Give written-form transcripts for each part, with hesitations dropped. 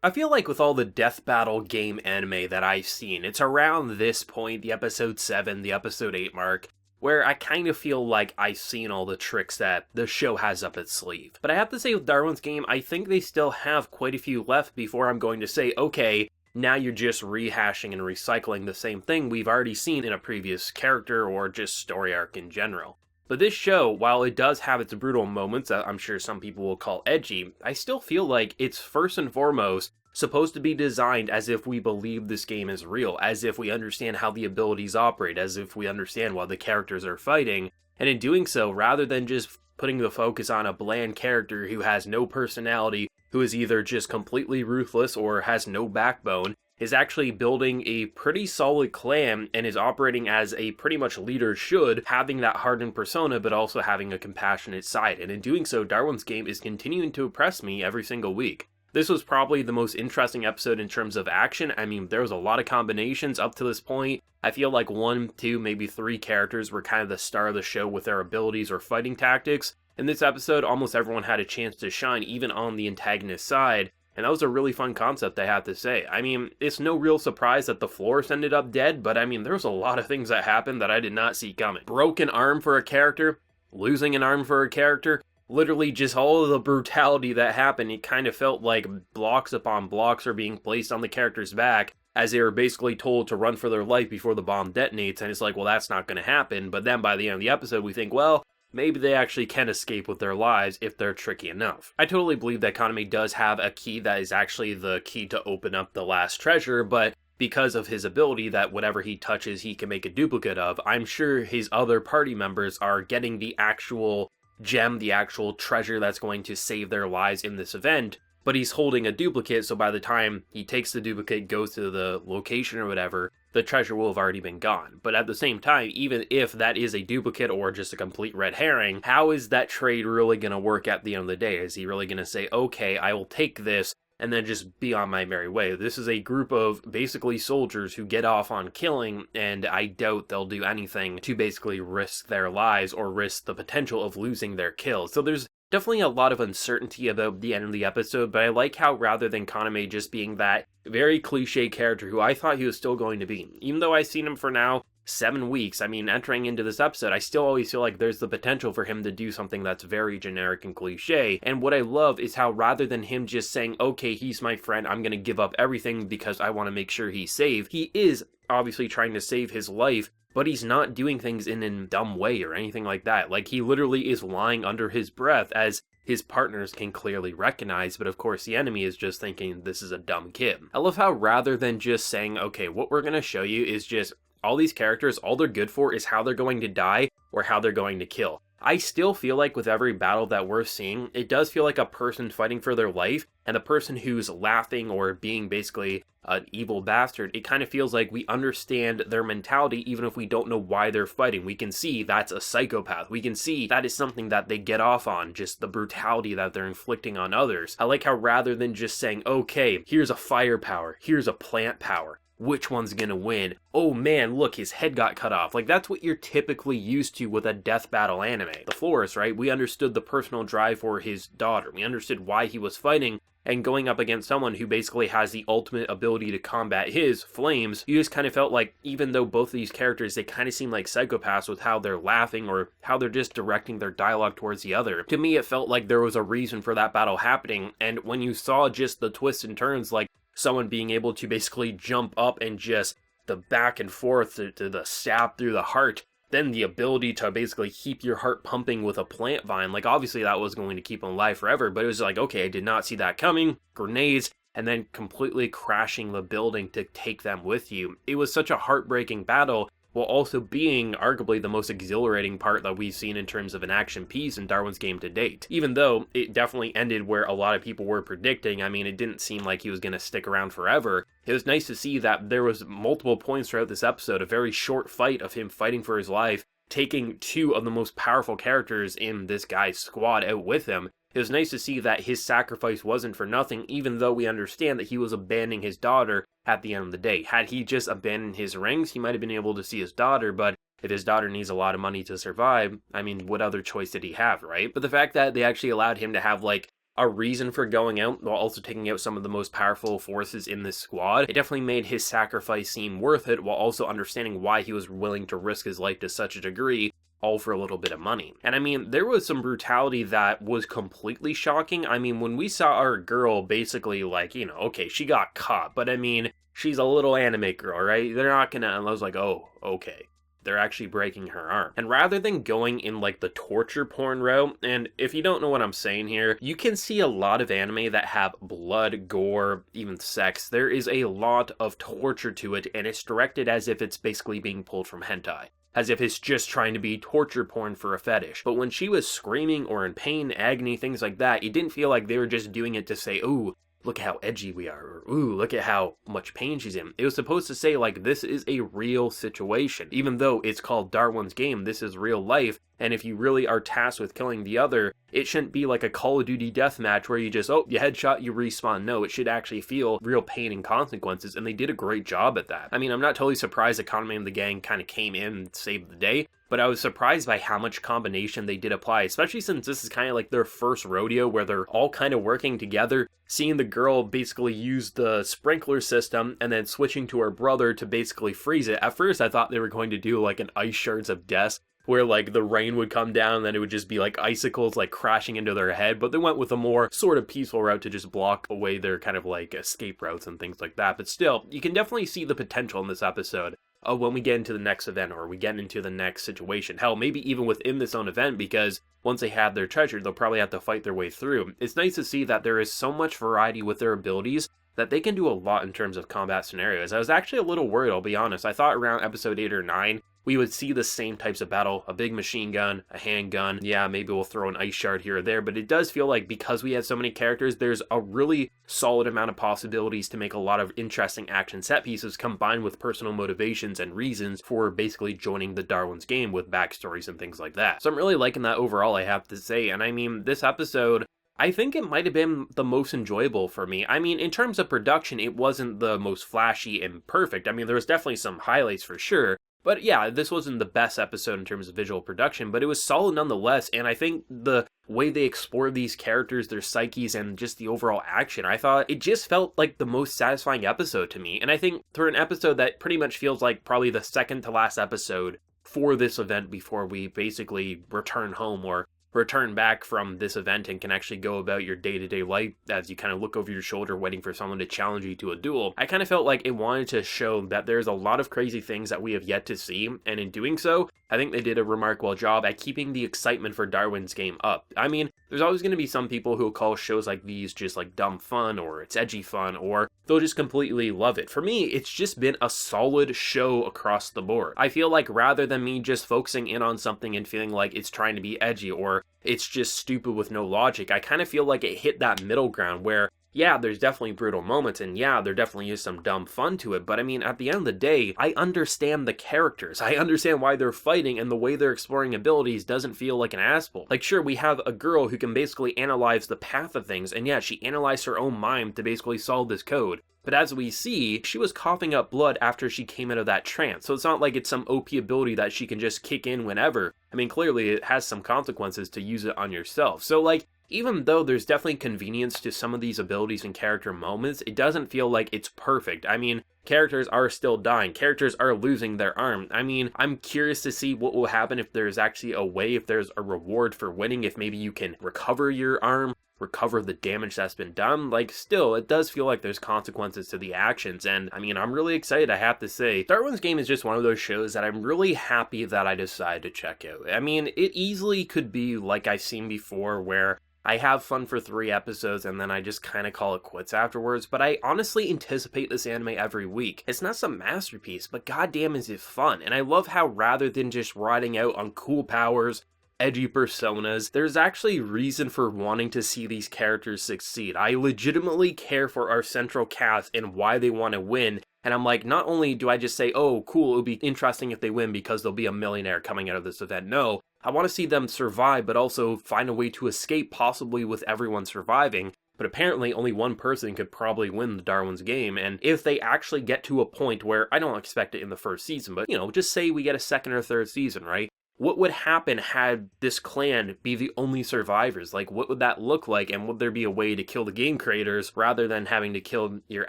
I feel like with all the death battle game anime that I've seen, it's around this point, the episode 7, the episode 8 mark, where I kind of feel like I've seen all the tricks that the show has up its sleeve. But I have to say with Darwin's game, I think they still have quite a few left before I'm going to say, okay, now you're just rehashing and recycling the same thing we've already seen in a previous character or just story arc in general. But this show, while it does have its brutal moments that I'm sure some people will call edgy, I still feel like it's first and foremost supposed to be designed as if we believe this game is real, as if we understand how the abilities operate, as if we understand why the characters are fighting, and in doing so, rather than just putting the focus on a bland character who has no personality, who is either just completely ruthless or has no backbone, is actually building a pretty solid clan and is operating as a pretty much leader should, having that hardened persona but also having a compassionate side. And in doing so, Darwin's game is continuing to impress me every single week. This was probably the most interesting episode in terms of action. I mean, there was a lot of combinations up to this point. I feel like 1, 2, maybe 3 characters were kind of the star of the show with their abilities or fighting tactics. In this episode, almost everyone had a chance to shine, even on the antagonist side. And that was a really fun concept, I have to say. I mean, it's no real surprise that the Florist ended up dead, but I mean, there's a lot of things that happened that I did not see coming. Broken arm for a character, losing an arm for a character, literally just all of the brutality that happened. It kind of felt like blocks upon blocks are being placed on the character's back as they were basically told to run for their life before the bomb detonates, and it's like, well, that's not going to happen. But then by the end of the episode, we think, well, maybe they actually can escape with their lives if they're tricky enough. I totally believe that Kaname does have a key that is actually the key to open up the last treasure, but because of his ability that whatever he touches he can make a duplicate of, I'm sure his other party members are getting the actual gem, the actual treasure that's going to save their lives in this event, but he's holding a duplicate, so by the time he takes the duplicate, goes to the location or whatever, the treasure will have already been gone. But at the same time, even if that is a duplicate or just a complete red herring, how is that trade really going to work at the end of the day? Is he really going to say, okay, I will take this and then just be on my merry way? This is a group of basically soldiers who get off on killing, and I doubt they'll do anything to basically risk their lives or risk the potential of losing their kills. So there's definitely a lot of uncertainty about the end of the episode, but I like how rather than Kaname just being that very cliche character who I thought he was still going to be, even though I've seen him for now 7 weeks, I mean, entering into this episode, I still always feel like there's the potential for him to do something that's very generic and cliche. And what I love is how rather than him just saying, okay, he's my friend, I'm going to give up everything because I want to make sure he's safe, he is obviously trying to save his life, but he's not doing things in a dumb way or anything like that. Like, he literally is lying under his breath, as his partners can clearly recognize, but of course the enemy is just thinking this is a dumb kid. I love how rather than just saying, okay, what we're going to show you is just all these characters, all they're good for is how they're going to die or how they're going to kill. I still feel like with every battle that we're seeing, it does feel like a person fighting for their life, and the person who's laughing or being basically an evil bastard, it kind of feels like we understand their mentality even if we don't know why they're fighting. We can see that's a psychopath. We can see that is something that they get off on, just the brutality that they're inflicting on others. I like how rather than just saying, okay, here's a fire power, here's a plant power, which one's gonna win? Oh man, look, his head got cut off. Like, that's what you're typically used to with a death battle anime. The Florist, right? We understood the personal drive for his daughter. We understood why he was fighting, and going up against someone who basically has the ultimate ability to combat his flames, you just kind of felt like, even though both of these characters, they kind of seem like psychopaths with how they're laughing or how they're just directing their dialogue towards the other. To me, it felt like there was a reason for that battle happening, and when you saw just the twists and turns, like someone being able to basically jump up and just the back and forth to the stab through the heart, then the ability to basically keep your heart pumping with a plant vine, like obviously that was going to keep him alive forever, but it was like, okay, I did not see that coming, grenades, and then completely crashing the building to take them with you. It was such a heartbreaking battle, while also being arguably the most exhilarating part that we've seen in terms of an action piece in Darwin's game to date. Even though it definitely ended where a lot of people were predicting, I mean, it didn't seem like he was going to stick around forever. It was nice to see that there was multiple points throughout this episode, a very short fight of him fighting for his life, taking 2 of the most powerful characters in this guy's squad out with him. It was nice to see that his sacrifice wasn't for nothing, even though we understand that he was abandoning his daughter at the end of the day. Had he just abandoned his rings, he might have been able to see his daughter, but if his daughter needs a lot of money to survive, I mean, what other choice did he have, right? But the fact that they actually allowed him to have, like, a reason for going out while also taking out some of the most powerful forces in this squad. It definitely made his sacrifice seem worth it while also understanding why he was willing to risk his life to such a degree, all for a little bit of money. And I mean, there was some brutality that was completely shocking. I mean, when we saw our girl basically like, okay, she got caught, but I mean, she's a little anime girl, right? They're not gonna, and I was like, oh, okay. They're actually breaking her arm. And rather than going in like the torture porn route, and if you don't know what I'm saying here, you can see a lot of anime that have blood, gore, even sex. There is a lot of torture to it, and it's directed as if it's basically being pulled from hentai. As if it's just trying to be torture porn for a fetish. But when she was screaming or in pain, agony, things like that, it didn't feel like they were just doing it to say, ooh, look how edgy we are, or ooh, look at how much pain she's in. It was supposed to say, like, this is a real situation. Even though it's called Darwin's game, this is real life, and if you really are tasked with killing the other, it shouldn't be like a Call of Duty deathmatch where you just, oh, you headshot, you respawn. No, it should actually feel real pain and consequences, and they did a great job at that. I mean, I'm not totally surprised that Kaname and the gang kind of came in and saved the day, but I was surprised by how much combination they did apply, especially since this is kind of like their first rodeo where they're all kind of working together, seeing the girl basically use the sprinkler system and then switching to her brother to basically freeze it. At first, I thought they were going to do like an ice shards of death, where like the rain would come down and then it would just be like icicles like crashing into their head, but they went with a more sort of peaceful route to just block away their kind of like escape routes and things like that. But still, you can definitely see the potential in this episode when we get into the next event or we get into the next situation. Hell, maybe even within this own event, because once they have their treasure, they'll probably have to fight their way through. It's nice to see that there is so much variety with their abilities that they can do a lot in terms of combat scenarios. I was actually a little worried, I'll be honest. I thought around episode 8 or 9, we would see the same types of battle, a big machine gun, a handgun, yeah, maybe we'll throw an ice shard here or there, but it does feel like because we have so many characters, there's a really solid amount of possibilities to make a lot of interesting action set pieces combined with personal motivations and reasons for basically joining the Darwin's game with backstories and things like that. So I'm really liking that overall, I have to say, and I mean, this episode, I think it might have been the most enjoyable for me. I mean, in terms of production, it wasn't the most flashy and perfect. I mean, there was definitely some highlights for sure. But yeah, this wasn't the best episode in terms of visual production, but it was solid nonetheless, and I think the way they explored these characters, their psyches, and just the overall action, I thought it just felt like the most satisfying episode to me. And I think for an episode that pretty much feels like probably the second to last episode for this event before we basically return home or return back from this event and can actually go about your day-to-day life as you kind of look over your shoulder waiting for someone to challenge you to a duel. I kind of felt like it wanted to show that there's a lot of crazy things that we have yet to see, and in doing so, I think they did a remarkable job at keeping the excitement for Darwin's game up. I mean, there's always going to be some people who will call shows like these just like dumb fun, or it's edgy fun, or they'll just completely love it. For me, it's just been a solid show across the board. I feel like rather than me just focusing in on something and feeling like it's trying to be edgy or it's just stupid with no logic, I kind of feel like it hit that middle ground where, yeah, there's definitely brutal moments, and yeah, there definitely is some dumb fun to it, but I mean, at the end of the day, I understand the characters. I understand why they're fighting, and the way they're exploring abilities doesn't feel like an asshole. Like, sure, we have a girl who can basically analyze the path of things, and yeah, she analyzed her own mind to basically solve this code. But as we see, she was coughing up blood after she came out of that trance, so it's not like it's some OP ability that she can just kick in whenever. I mean, clearly it has some consequences to use it on yourself. So, like, even though there's definitely convenience to some of these abilities and character moments, it doesn't feel like it's perfect. I mean, characters are still dying. Characters are losing their arm. I mean, I'm curious to see what will happen if there's actually a way, if there's a reward for winning, if maybe you can recover your arm, recover the damage that's been done. Like, still, it does feel like there's consequences to the actions, and I mean, I'm really excited, I have to say. Darwin's Game is just one of those shows that I'm really happy that I decided to check out. I mean, it easily could be like I've seen before, where I have fun for 3 episodes and then I just kind of call it quits afterwards, but I honestly anticipate this anime every week. It's not some masterpiece, but goddamn is it fun, and I love how rather than just riding out on cool powers, edgy personas, there's actually reason for wanting to see these characters succeed. I legitimately care for our central cast and why they want to win, and I'm like, not only do I just say, oh cool, it would be interesting if they win because there'll be a millionaire coming out of this event. No, I want to see them survive, but also find a way to escape, possibly with everyone surviving. But apparently only one person could probably win the Darwin's Game, and if they actually get to a point where, I don't expect it in the first season, but, you know, just say we get a second or third season, right? what would happen had this clan be the only survivors? Like, what would that look like? And would there be a way to kill the game creators rather than having to kill your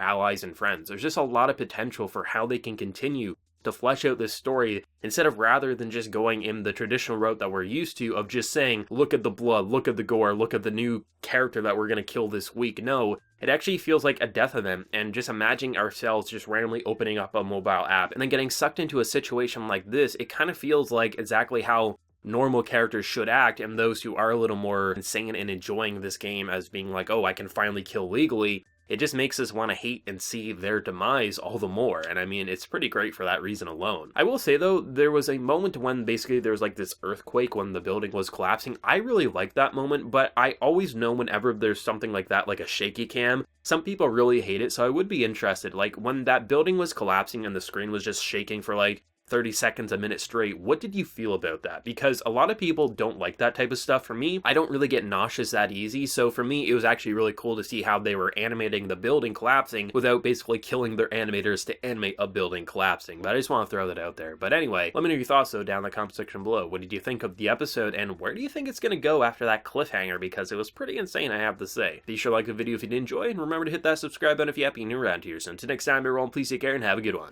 allies and friends? There's just a lot of potential for how they can continue to flesh out this story instead of rather than just going in the traditional route that we're used to of just saying, look at the blood, look at the gore, look at the new character that we're going to kill this week. No, it actually feels like a death event, and just imagining ourselves just randomly opening up a mobile app and then getting sucked into a situation like this, it kind of feels like exactly how normal characters should act, and those who are a little more insane and enjoying this game as being like, oh, I can finally kill legally, it just makes us want to hate and see their demise all the more. And I mean, it's pretty great for that reason alone. I will say though, there was a moment when basically there was like this earthquake when the building was collapsing. I really liked that moment, but I always know whenever there's something like that, like a shaky cam, some people really hate it, so I would be interested. Like when that building was collapsing and the screen was just shaking for like 30 seconds, a minute straight, what did you feel about that? Because a lot of people don't like that type of stuff. For me, I don't really get nauseous that easy, so for me, it was actually really cool to see how they were animating the building collapsing without basically killing their animators to animate a building collapsing. But I just want to throw that out there. But anyway, let me know your thoughts though down in the comment section below. What did you think of the episode, and where do you think it's going to go after that cliffhanger? Because it was pretty insane, I have to say. Be sure to like the video if you did enjoy, and remember to hit that subscribe button if you're happy and you're around here. So until next time, everyone, please take care and have a good one.